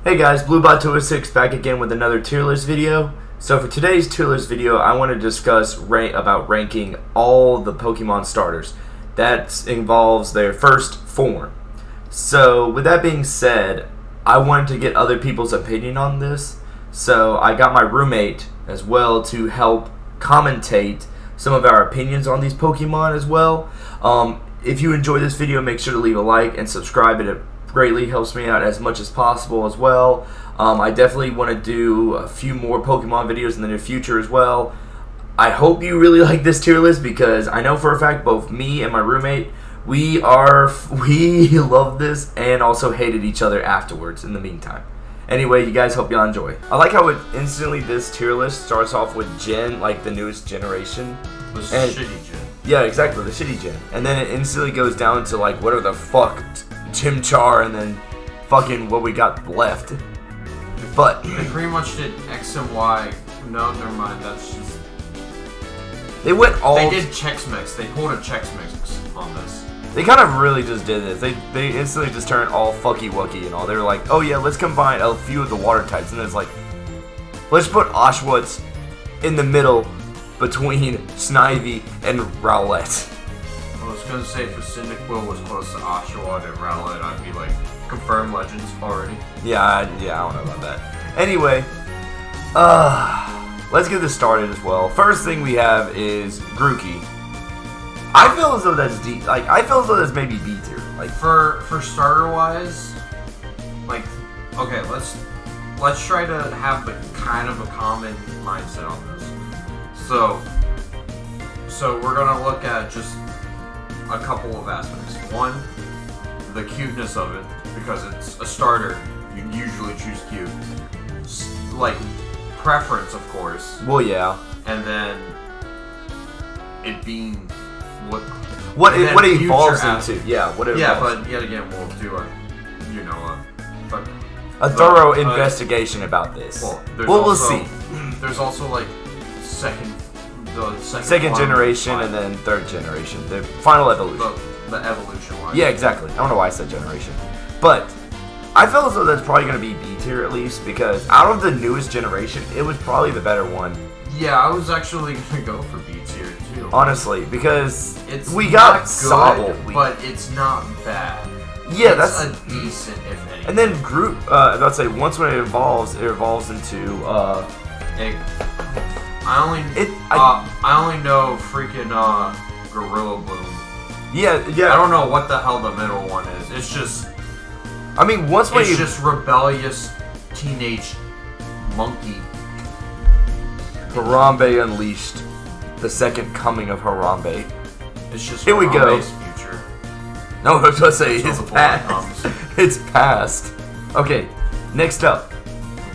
Hey guys, BlueBot206 back again with another tier list video. So for today's tier list video, I want to discuss about ranking all the Pokemon starters. That involves their first form. So with that being said, I wanted to get other people's opinion on this. So I got my roommate as well to help commentate some of our opinions on these Pokemon as well. If you enjoy this video, make sure to leave a like and subscribe. It greatly helps me out as much as possible as well. I definitely want to do a few more Pokemon videos in the near future as well. I hope you really like this tier list because I know for a fact both me and my roommate, we love this and also hated each other afterwards in the meantime. Anyway, you guys, hope y'all enjoy. I like how this tier list starts off with Gen, like the newest generation. The shitty Gen. Yeah, exactly, the shitty Gen. And then it instantly goes down to like whatever the fuck, Chimchar, and then fucking what we got left. But they pretty much did X and Y. No, never mind. That's just. They went all. They did Chex Mix. They pulled a Chex Mix on this. They kind of really just did this. They instantly just turned all fucky wucky and all. They were like, oh yeah, let's combine a few of the water types, and then it's like, let's put Oshawott in the middle between Snivy and Rowlet. I was gonna say if a Cyndaquil was close to Oshawott and Rowlet, I'd be like, confirmed legends already. Yeah, I don't know about that. Anyway, let's get this started as well. First thing we have is Grookey. I feel as though that's D. Like I feel as though that's maybe B tier. Like for starter wise, like okay, let's try to have the kind of a common mindset on this. So we're gonna look at just a couple of aspects. One, the cuteness of it, because it's a starter. You usually choose cute. Like preference, of course. Well, yeah. And then it being what it evolves into. Yeah, what it evolves. But yet again, we'll do a thorough investigation about this. We'll see. There's also like second generation and then third generation. The final evolution. The evolution one. Yeah, exactly. I don't know why I said generation. But I feel as though that's probably going to be B tier at least because out of the newest generation, it was probably the better one. Yeah, I was actually going to go for B tier too. Honestly, because we got Sobble, Sobble. But it's not bad. Yeah, that's a decent, if anything. And then I'd say once when it evolves into I only know freaking Gorilla Bloom. Yeah. I don't know what the hell the middle one is. It's just. I mean, it's just rebellious teenage monkey. Harambe Unleashed, the second coming of Harambe. It's just here we go. Future. No, I was going to say it's past. It's past. Okay, next up.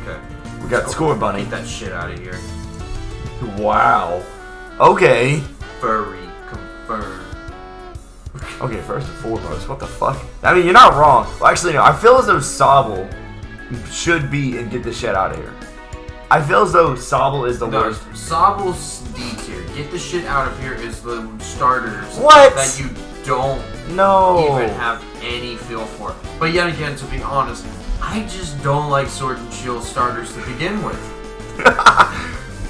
Okay. We got Score Bunny. Get that shit out of here. Wow. Okay. Furry confirmed. Okay, first and foremost, what the fuck? I mean, you're not wrong. Well, actually, no. I feel as though Sobble should be and get the shit out of here. I feel as though Sobble is the worst. Sobble's D tier. Get the shit out of here is the starters that you don't even have any feel for. But yet again, to be honest, I just don't like Sword and Shield starters to begin with.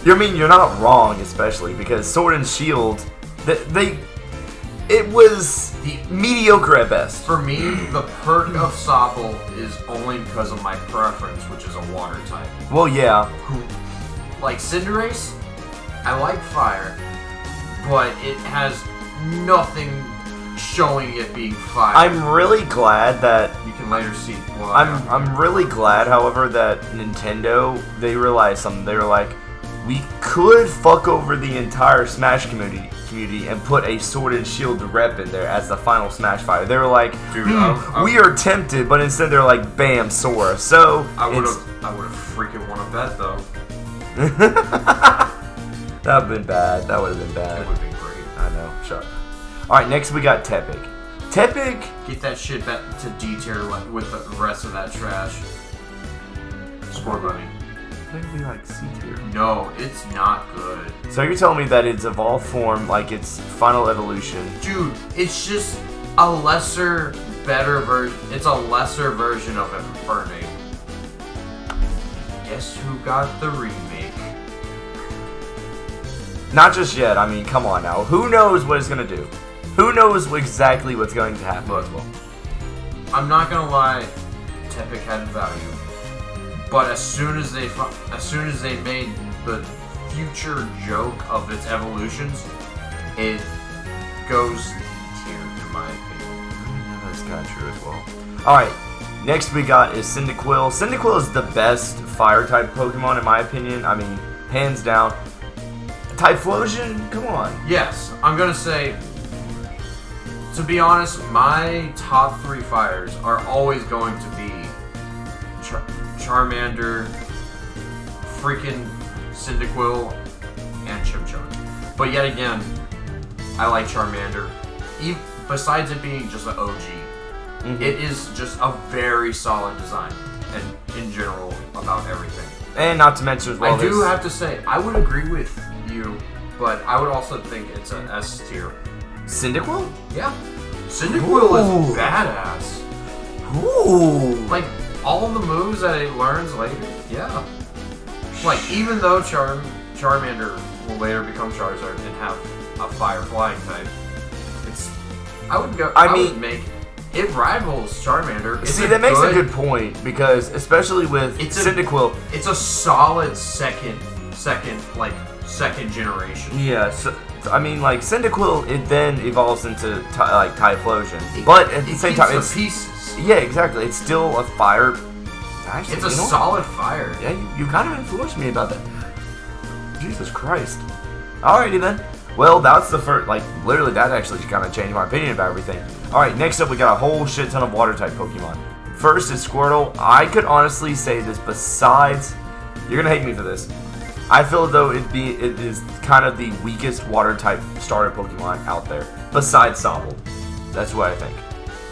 You're not wrong, especially because Sword and Shield, it was mediocre at best. For me, the perk of Sobble is only because of my preference, which is a water type. Well, yeah. Like Cinderace, I like fire, but it has nothing showing it being fire. I'm really glad that you can later see. Well, I'm really glad, however, that Nintendo they realized something. They were like, we could fuck over the entire Smash community and put a Sword and Shield rep in there as the final Smash fighter. They were like, we are tempted, but instead they're like, bam, Sora. So I would have freaking won a bet though. That would have been bad. That would have been bad. It would have been great. I know. Shut up. All right, next we got Tepig. Tepig. Get that shit back to D tier with the rest of that trash. Score Bunny. Maybe like C tier. No, it's not good. So you're telling me that its evolved form, like its final evolution. Dude, it's just a better version. It's a lesser version of Infernape. guess who got the remake? Not just yet. I mean, come on now. Who knows what it's gonna do? Who knows exactly what's going to happen as well? I'm not gonna lie, Tepic had value, but as soon as they made the future joke of its evolutions, it goes tier in my opinion. Yeah, that's kind of true as well. All right, next we got is Cyndaquil. Cyndaquil is the best fire type Pokemon in my opinion. I mean, hands down. Typhlosion, come on. Yes, I'm gonna say. To be honest, my top 3 fires are always going to be Charmander, freaking Cyndaquil, and Chimchar. But yet again, I like Charmander. Besides it being just an OG, it is just a very solid design, and in general about everything. And not to mention as well, I do have to say, I would agree with you, but I would also think it's an S tier. Cyndaquil? Yeah. Cyndaquil is badass. Ooh. Like, all the moves that it learns later, yeah. Like, even though Charmander will later become Charizard and have a fire flying type, I would make it rivals Charmander. See, that makes a good point, because especially with Cyndaquil, it's a solid second generation. Yeah, so I mean, like Cyndaquil, it then evolves into like Typhlosion, but at the same time, it's pieces. Yeah, exactly. It's still a fire. Actually, it's a solid fire. Yeah, you kind of influenced me about that. Jesus Christ. Alrighty then. Well, that's the first. Like, literally, that actually kind of changed my opinion about everything. All right, next up, we got a whole shit ton of water type Pokemon. First is Squirtle. I could honestly say this. Besides, you're gonna hate me for this. I feel as though it is kind of the weakest water type starter Pokemon out there, besides Sobble. That's what I think.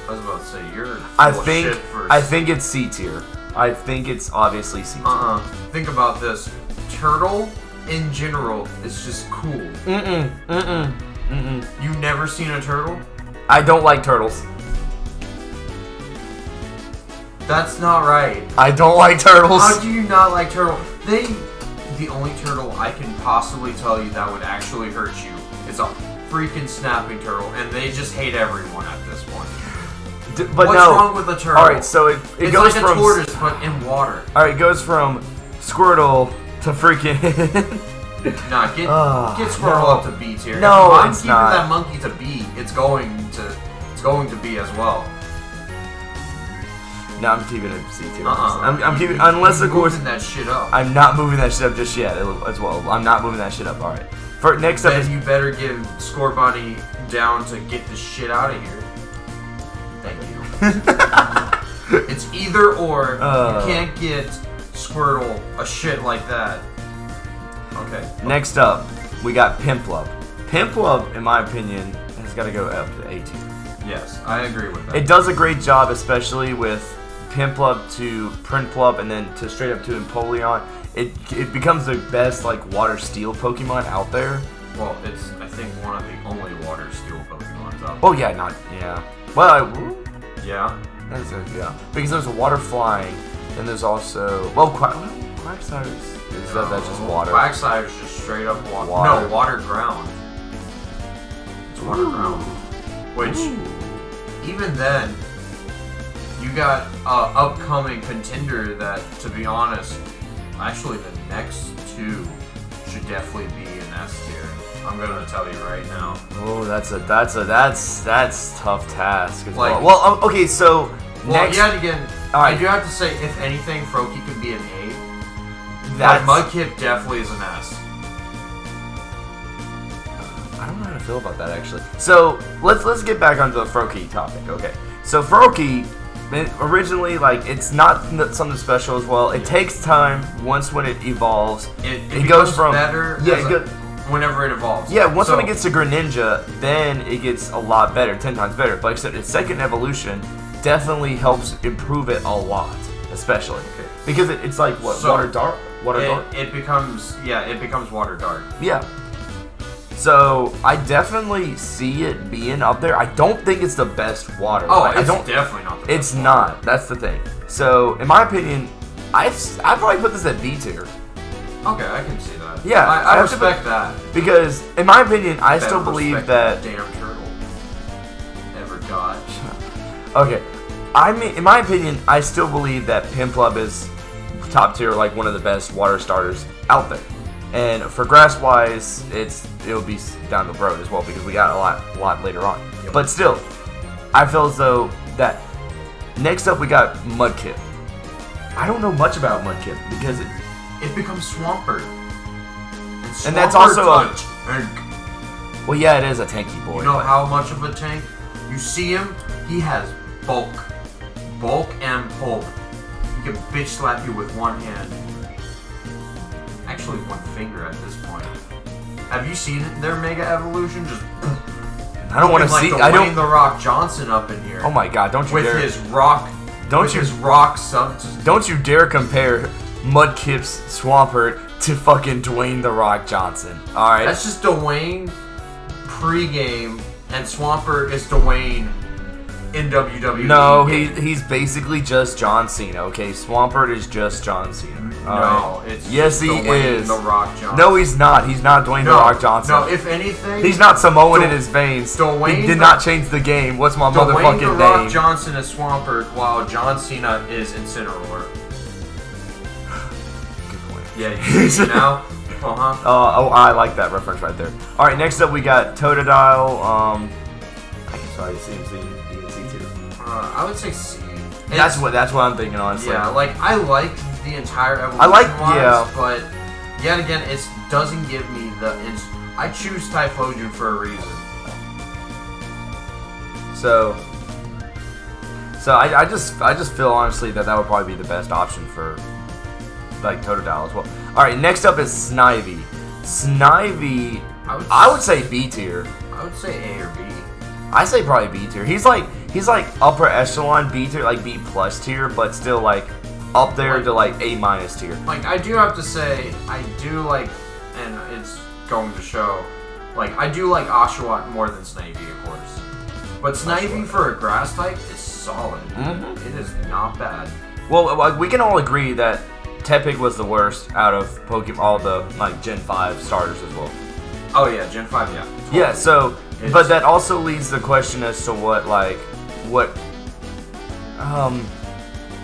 I was about to say you're. I think it's C tier. I think it's obviously C tier. Think about this. Turtle in general is just cool. You've never seen a turtle? I don't like turtles. That's not right. I don't like turtles. How do you not like turtle? The only turtle I can possibly tell you that would actually hurt you is a freaking snapping turtle, and they just hate everyone at this point. But what's wrong with a turtle? All right, so it goes like from a tortoise, but in water. All right, it goes from Squirtle to freaking. Nah, get Squirtle up to B tier. No, if I'm it's keeping not. that monkey to B, it's going to B as well. No, I'm keeping it C tier. I'm keeping, unless of course moving that shit up. I'm not moving that shit up just yet as well. I'm not moving that shit up. All right. For next up, then you better give Scorbunny down to get the shit out of here. Thank you. It's either or. You can't get Squirtle a shit like that. Okay. Next up, we got Piplup. Piplup, in my opinion, has got to go up to A tier. Yes, I agree with that. It does a great job, especially with Piplup to Prinplup and then to straight up to Empoleon. It becomes the best like water steel Pokemon out there. Well, it's I think one of the only water steel Pokemons out there. Oh yeah, Well, yeah. Yeah. Because there's a water flying, and there's also Quagsire is that just water? Quagsire is just straight up water. No, water ground. It's water ground. Which, even then, you got an upcoming contender that, to be honest, actually the next two should definitely be in S tier. I'm gonna tell you right now. Oh, that's tough task as well. Well, okay, so next. Yet again, right. I do have to say, if anything, Froakie could be an A. But Mudkip definitely is an S. I don't know how to feel about that actually. So let's get back onto the Froakie topic. Okay, so Froakie, originally it's not something special as well. It takes time. Once when it evolves, it goes from better. Whenever it evolves. Yeah, when it gets to Greninja, then it gets a lot better, 10 times better. But except its second evolution definitely helps improve it a lot, especially because it's like water dark. It becomes water dark. Yeah. So I definitely see it being up there. I don't think it's the best water. Oh, it's definitely not the best. It's not. That's the thing. So in my opinion, I'd probably put this at B tier. Okay, I can see that. Yeah, I respect that. Because, in my opinion, I still believe that... Damn turtle. Ever got. Okay. In my opinion, I still believe that Piplup is top tier, like one of the best water starters out there. And for grass-wise, it'll be down the road as well, because we got a lot later on. Yep. But still, I feel as though that... Next up, we got Mudkip. I don't know much about Mudkip, because it becomes Swampert. And that's also a tank. Well, yeah, it is a tanky boy. You know how much of a tank? You see him, he has bulk. Bulk and pulp. He can bitch slap you with one hand. Actually, one finger at this point. Have you seen their Mega Evolution? Just... I don't want to see... I don't... The Rock Johnson up in here. Oh my god, don't you with dare... His rock... Don't you... his rock substance. Don't you dare compare Mudkip's Swampert to fucking Dwayne The Rock Johnson. Alright? That's just Dwayne pre-game, and Swampert is Dwayne in WWE. No, he's basically just John Cena, okay? Swampert is just John Cena. No, it's yes, he Dwayne is. The Rock Johnson. No, he's not. He's not Dwayne The Rock Johnson. No, if anything... He's not Samoan in his veins. Dwayne he did not change the game. What's my motherfucking name? Dwayne The Rock Johnson is Swampert, while John Cena is Incineroar. Good point. Yeah, you see now? Uh-huh. I like that reference right there. Alright, next up we got Totodile. I guess I C and C too. I would say C. That's what I'm thinking, honestly. Yeah, like I like the entire evolution but yet again, it doesn't give me the. I choose Typhlosion for a reason. So I just feel honestly that would probably be the best option for like Totodile as well. All right, next up is Snivy. Snivy, I would say B tier. I would say A or B. I say probably B tier. He's like upper echelon B tier, like B plus tier, but still like up there to like A minus tier. Like I do have to say, I do like, and it's going to show, like I do like Oshawott more than Snivy, of course. But Snivy for a grass type is solid. Mm-hmm. It is not bad. Well, we can all agree that Tepig was the worst out of Pokemon, all the like Gen 5 starters as well. Oh yeah, Gen 5, yeah. Totally. Yeah, so, but that also leads the question as to what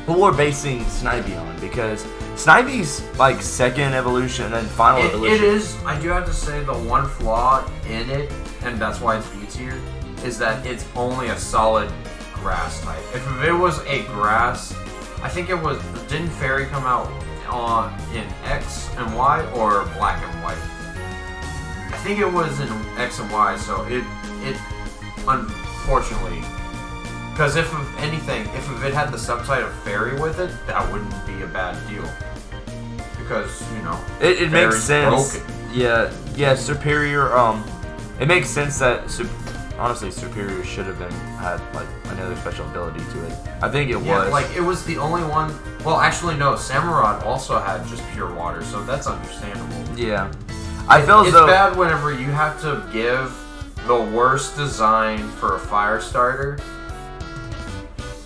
we're basing Snivy on, because Snivy's like second evolution and then final evolution. It is, I do have to say, the one flaw in it, and that's why it's B tier, is that it's only a solid grass type. If it was a grass, I think it was, didn't Fairy come out in X and Y or Black and White? I think it was in X and Y, so it unfortunately, because if anything, if it had the subtype of Fairy with it, that wouldn't be a bad deal. Because, you know, it makes sense. Broken. Yeah, Superior, it makes sense that honestly, Superior should have had like another special ability to it. I think it was. Like it was the only one. Well, actually, no. Samurott also had just pure water, so that's understandable. Yeah, I feel as though it's bad whenever you have to give the worst design for a fire starter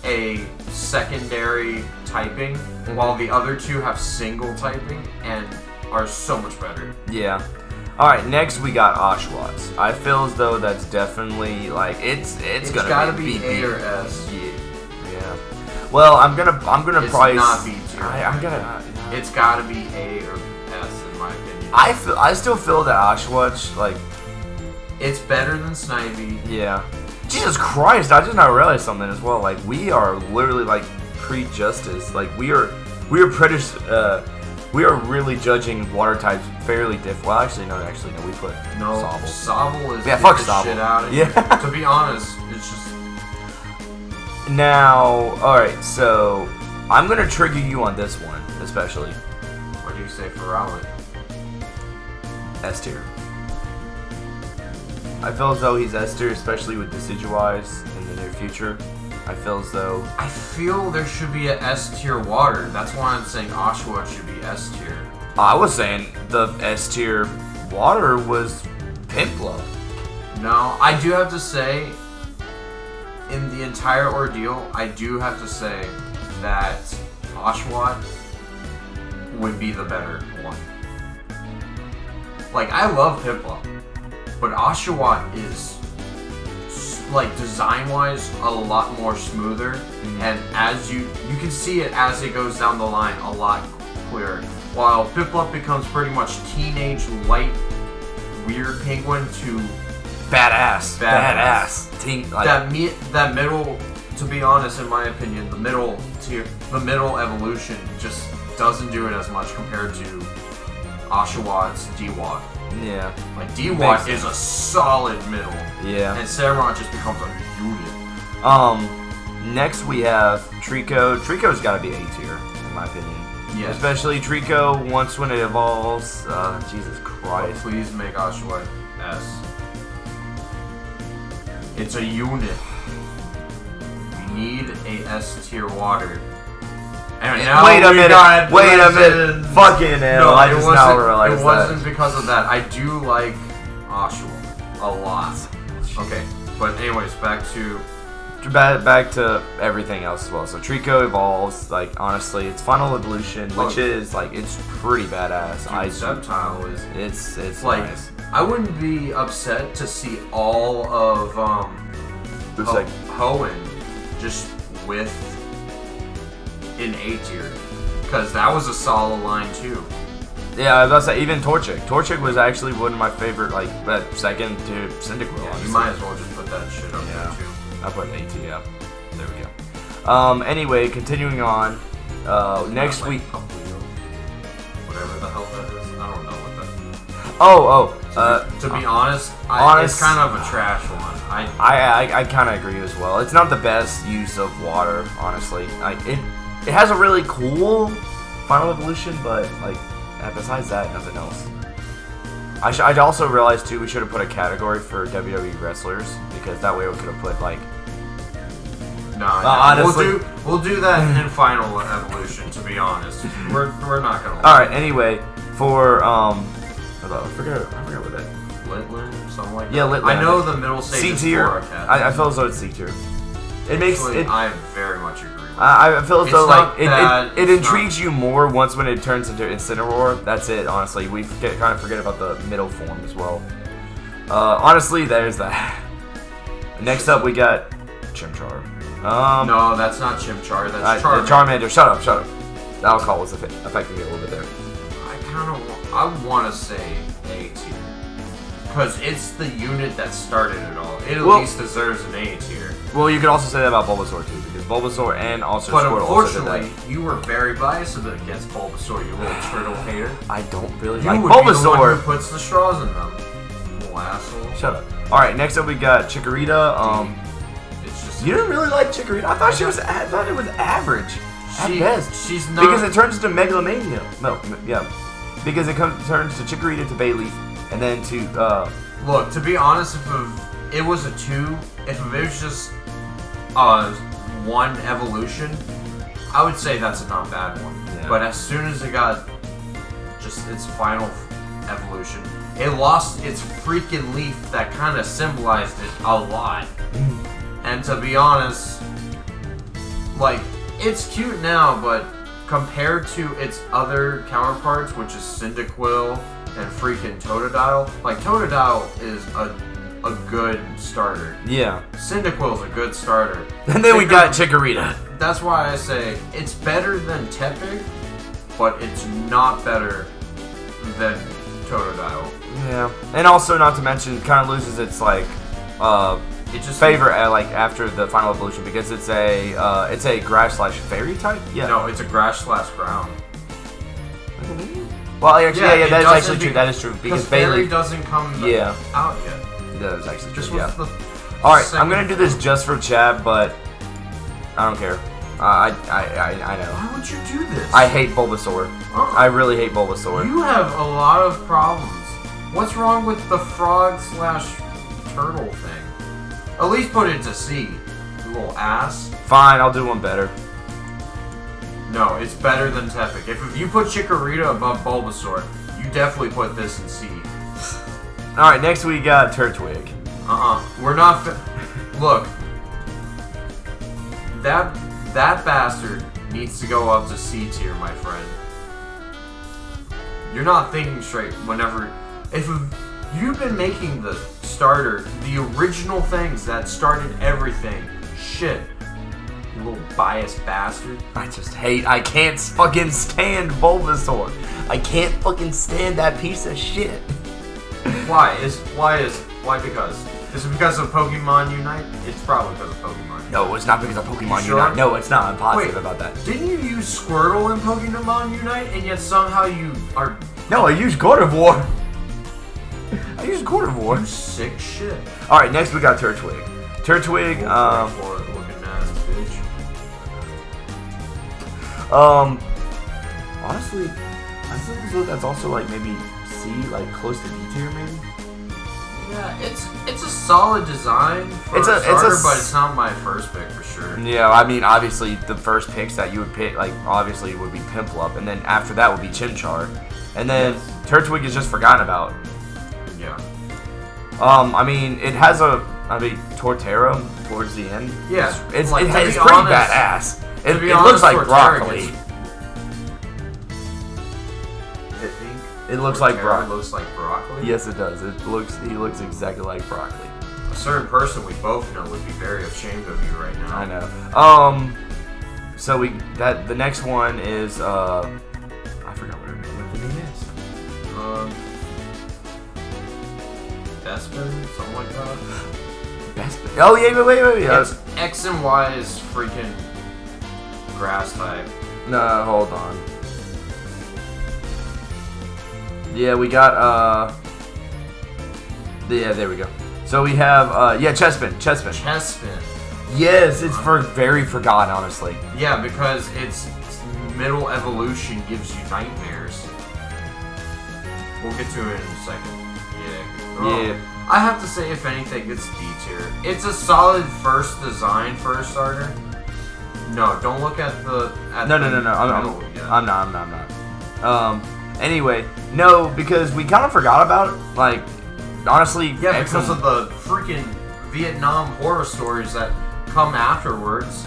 a secondary typing, while the other two have single typing and are so much better. Yeah. Alright, next we got Oshawott. I feel as though that's definitely like it's gotta be A or S. Yeah. Well, I'm gonna it's price. Not B tier. I'm gonna. It's gotta be A or S in my opinion. I still feel that Oshawott like it's better than Snivy. Yeah. Jesus Christ! I just now realized something as well. Like we are literally like pre-justice. Like we are we are really judging water types fairly different. Well, actually, no. We put Sobble. Sobble is fuck Sobble. Shit out of yeah. To be honest, it's just. Now, all right. So I'm gonna trigger you on this one, especially. What do you say for Rowlet? S tier. I feel as though he's S tier, especially with Decidueyes in the near future. I feel as though... I feel there should be a S tier water. That's why I'm saying Oshawott should be S tier. I was saying the S tier water was Piplup. No, I do have to say, in the entire ordeal, I do have to say that Oshawott would be the better one. Like, I love Piplup, but Oshawott is, like, design-wise, a lot more smoother, and as you can see it as it goes down the line a lot clearer. While Piplup becomes pretty much teenage, light, weird penguin to badass. Like, that middle, to be honest, in my opinion, the middle evolution just doesn't do it as much compared to Oshawott's D-Watt. Yeah. Like, D-Watt is a solid middle. Yeah. And Samurott just becomes a unit. Next we have Trico. Trico's got to be A tier, in my opinion. Yes. Especially Trico, once when it evolves. Jesus Christ. Oh, please make Oshawott S. It's a unit. We need a S tier water. And now wait a minute. Fucking hell. No, I just now realized it wasn't because of that. I do like Oshawott a lot. Okay, but anyways, back to everything else as well. So Trico evolves, like, honestly, it's Final Evolution, which is, like, it's pretty badass. Sceptile is... It's like, nice. I wouldn't be upset to see all of, Hoenn just with an A tier, because that was a solid line, too. Yeah, I was about to say, even Torchic. Torchic was actually one of my favorite, like, second to Cyndaquil. Yeah, you might as well just put that shit up there, too. I put an AT up. There we go. Anyway, continuing on. Next week. Whatever the hell that is. I don't know what that is. To be honest, it's kind of a trash one. I kind of agree as well. It's not the best use of water, honestly. It has a really cool Final Evolution, but, like, besides that, nothing else. I also realized, too, we should have put a category for WWE wrestlers, because that way we could have put, like... honestly... We'll do that in Final Evolution, to be honest. We're not gonna... Alright, anyway, for, I forgot what that... Litlin? Something like that? Yeah, Litlin. I know the middle stage is for a cat. I feel as though it's C tier. It makes... I very much agree. I feel as though, like, it intrigues you you more once when it turns into Incineroar. That's it, honestly. We kind of forget about the middle form as well. Honestly, there's that. Next up, we got Chimchar. No, that's not Chimchar. That's Charmander. Charmander. Shut up. The alcohol was affecting me a little bit there. I want to say A tier. Because it's the unit that started it all. It at least deserves an A tier. Well, you could also say that about Bulbasaur, too, because Bulbasaur and also But Squirtle unfortunately, you were very biased against Bulbasaur, you little turtle hater. I don't really like Bulbasaur. You would be the one who puts the straws in them. Little asshole. Shut up. Alright, next up we got Chikorita. It's just... You didn't really like Chikorita? I thought it was average. At best. She's not... Because it turns into Megalomania. No, yeah. Because it turns to Chikorita to Bayleaf, and then to, Look, to be honest, if it was a 2, if it was just, 1 evolution, I would say that's a not bad one. Yeah. But as soon as it got just its final evolution, it lost its freaking leaf that kind of symbolized it a lot. And to be honest, like, it's cute now, but compared to its other counterparts, which is Cyndaquil and freaking Totodile, like, Totodile is a good starter. Yeah. Cyndaquil's a good starter. And then we got Chikorita. That's why I say it's better than Tepig, but it's not better than Totodile. Yeah. And also, not to mention, it kind of loses its, like, favorite after the final evolution, because it's a grass/fairy type. Yeah. No, it's a grass/ground. Well, actually, yeah, that is actually true. That is true because fairy doesn't come out yet. That is actually true. Yeah. All right, I'm gonna do this just for chat, but I don't care. I know. Why would you do this? I hate Bulbasaur. I really hate Bulbasaur. You have a lot of problems. What's wrong with the frog/turtle thing? At least put it to C, you little ass. Fine, I'll do one better. No, it's better than Tepig. If you put Chikorita above Bulbasaur, you definitely put this in C. Alright, next we got Turtwig. We're not... Look. That bastard needs to go up to C tier, my friend. You're not thinking straight whenever... If you've been making the starter, the original things that started everything, shit. You little biased bastard. I can't fucking stand Bulbasaur. I can't fucking stand that piece of shit. Why? Because? Is it because of Pokemon Unite? It's probably because of Pokemon Unite. No, it's not because of Pokemon Unite. No, it's not. I'm positive about that. Didn't you use Squirtle in Pokemon Unite, and yet somehow you are... No, I used Gardevoir. You sick shit. Alright, next we got Turtwig. Turtwig, looking ass bitch. Honestly, I think as though that's also like maybe C, like close to D tier maybe. Yeah, it's a solid design for a starter, but it's not my first pick for sure. Yeah, I mean, obviously the first picks that you would pick, like obviously would be Piplup, and then after that would be Chimchar, and then Turtwig is just forgotten about. Yeah. I mean, it has Torterra towards the end. Yeah, it's pretty badass. It looks like broccoli. It looks like broccoli. Looks like broccoli. Yes, it does. He looks exactly like broccoli. A certain person we both know would be very ashamed of you right now. I know. So the next one is I forgot what the name is. Bespin, something like that. Bespin. Oh yeah, wait. It's X and Y is freaking grass type. No, hold on. Yeah, we got yeah, there we go. So we have Chespin. Yes, it's very forgotten, honestly. Yeah, because its middle evolution gives you nightmares. We'll get to it in a second. Yeah. I have to say, if anything, it's D tier. It's a solid first design for a starter. No, don't look at the. No. I'm not. Anyway, no, because we kind of forgot about it. Like, honestly. Yeah, because of the freaking Vietnam horror stories that come afterwards.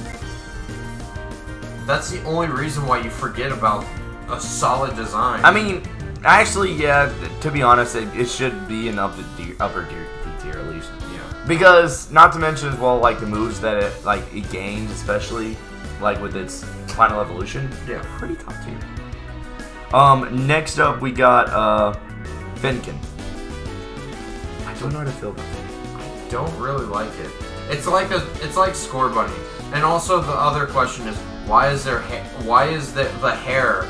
That's the only reason why you forget about a solid design. I mean, actually, yeah. To be honest, it should be an upper tier at least. Yeah. Because not to mention as well, like the moves that it gains, especially like with its final evolution. Yeah. Pretty top tier. Next up we got Finnegan. I don't know how to feel about Finnegan. I don't really like it. It's like Score Bunny. And also the other question is, why is the hair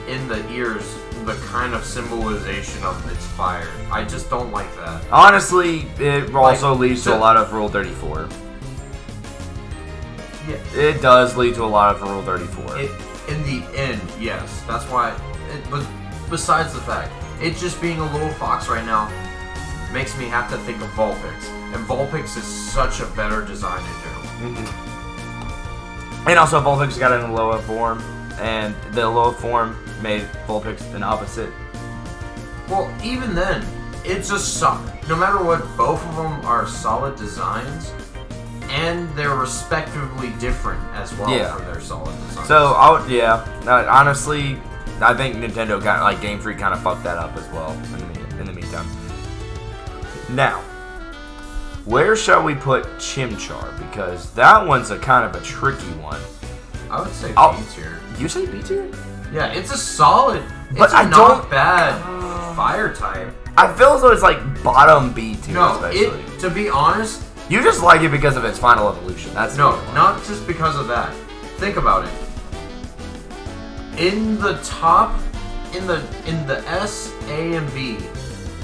in the ears the kind of symbolization of its fire? I just don't like that. Honestly, it also leads to a lot of Rule 34. Yeah. It does lead to a lot of Rule 34. In the end, yes. That's why. But besides the fact, it just being a little fox right now makes me have to think of Vulpix. And Vulpix is such a better design in general. Mm-hmm. And also, Vulpix got in a lower form, and the lower form made Vulpix an opposite. Well, even then, it's just no matter what, both of them are solid designs, and they're respectively different as well for their solid designs. So, honestly, I think Nintendo Game Freak kind of fucked that up as well in the meantime. Now, where shall we put Chimchar? Because that one's a kind of a tricky one. I would say B tier. You say B tier? Yeah, it's a solid, but not bad fire type. I feel as though it's like bottom B tier. No, to be honest, you just like it because of its final evolution. Not just because of that. Think about it. In the top, in the S, A, and B,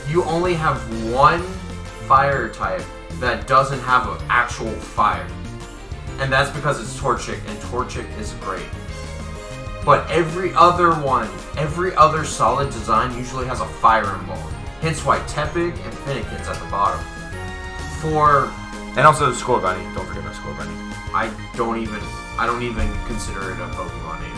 you only have one fire type that doesn't have an actual fire. And that's because it's Torchic, and Torchic is great. But every other solid design usually has a fire involved. Hence why Tepig and Finnegan's at the bottom. And also Score Bunny. Don't forget about Score Bunny. I don't even consider it a Pokemon name.